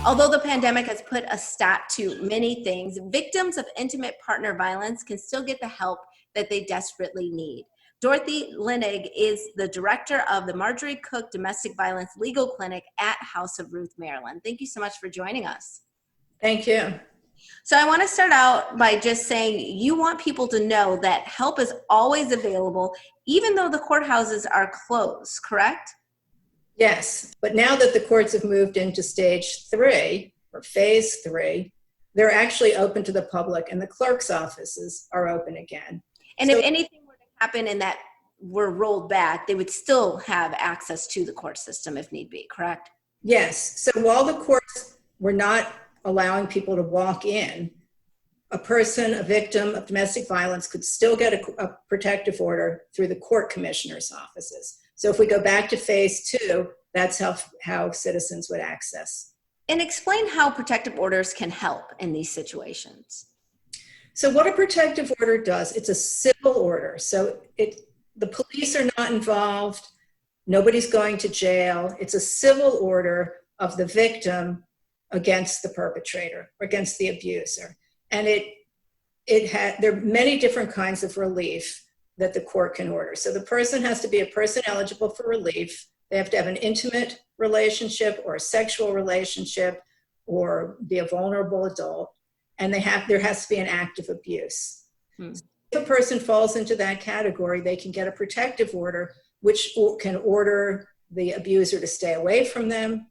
Although the pandemic has put a stop to many things, victims of intimate partner violence can still get the help that they desperately need. Dorothy Linig is the director of the Marjorie Cook Domestic Violence Legal Clinic at House of Ruth, Maryland. Thank you so much for joining us. Thank you. So I want to start out by just saying you want people to know that help is always available, even though the courthouses are closed, correct? Yes, but now that the courts have moved into stage 3 or phase 3, they're actually open to the public and the clerk's offices are open again. And if anything were to happen and that were rolled back, they would still have access to the court system if need be, correct? Yes, so while the courts were not allowing people to walk in, a person, a victim of domestic violence could still get a protective order through the court commissioner's offices. So if we go back to phase 2, that's how citizens would access. And explain how protective orders can help in these situations. So what a protective order does, it's a civil order. So the police are not involved, nobody's going to jail. It's a civil order of the victim against the perpetrator, or against the abuser. And there are many different kinds of relief that the court can order. So the person has to be a person eligible for relief. They have to have an intimate relationship or a sexual relationship or be a vulnerable adult. And there has to be an act of abuse. So if a person falls into that category, they can get a protective order, which can order the abuser to stay away from them.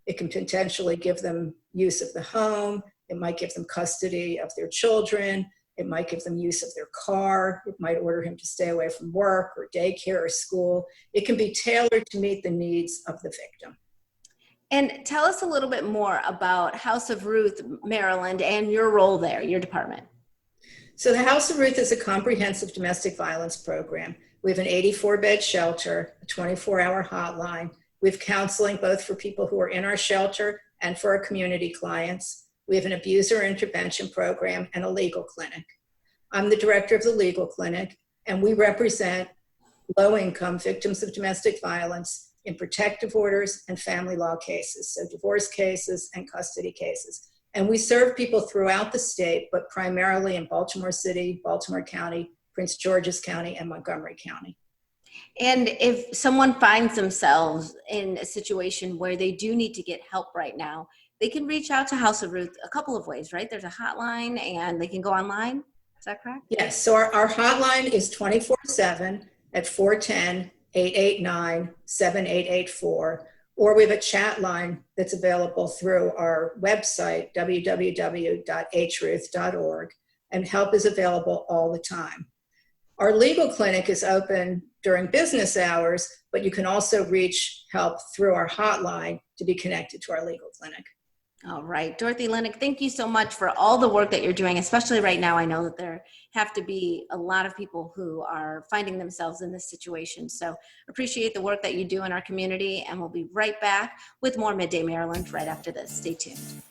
It can potentially give them use of the home. It might give them custody of their children. It might give them use of their car. It might order him to stay away from work or daycare or school. It can be tailored to meet the needs of the victim. And tell us a little bit more about House of Ruth, Maryland, and your role there, your department. So the House of Ruth is a comprehensive domestic violence program. We have an 84-bed shelter, a 24-hour hotline. We have counseling both for people who are in our shelter and for our community clients. We have an abuser intervention program and a legal clinic. I'm the director of the legal clinic, and we represent low-income victims of domestic violence in protective orders and family law cases, so divorce cases and custody cases. And we serve people throughout the state, but primarily in Baltimore City, Baltimore County, Prince George's County, and Montgomery County. And if someone finds themselves in a situation where they do need to get help right now, they can reach out to House of Ruth a couple of ways, right? There's a hotline and they can go online. Is that correct? Yes, so our hotline is 24/7 at 410-889-7884, or we have a chat line that's available through our website, www.hruth.org, and help is available all the time. Our legal clinic is open during business hours, but you can also reach help through our hotline to be connected to our legal clinic. All right. Dorothy Linig, thank you so much for all the work that you're doing, especially right now. I know that there have to be a lot of people who are finding themselves in this situation. So appreciate the work that you do in our community, and we'll be right back with more Midday Maryland right after this. Stay tuned.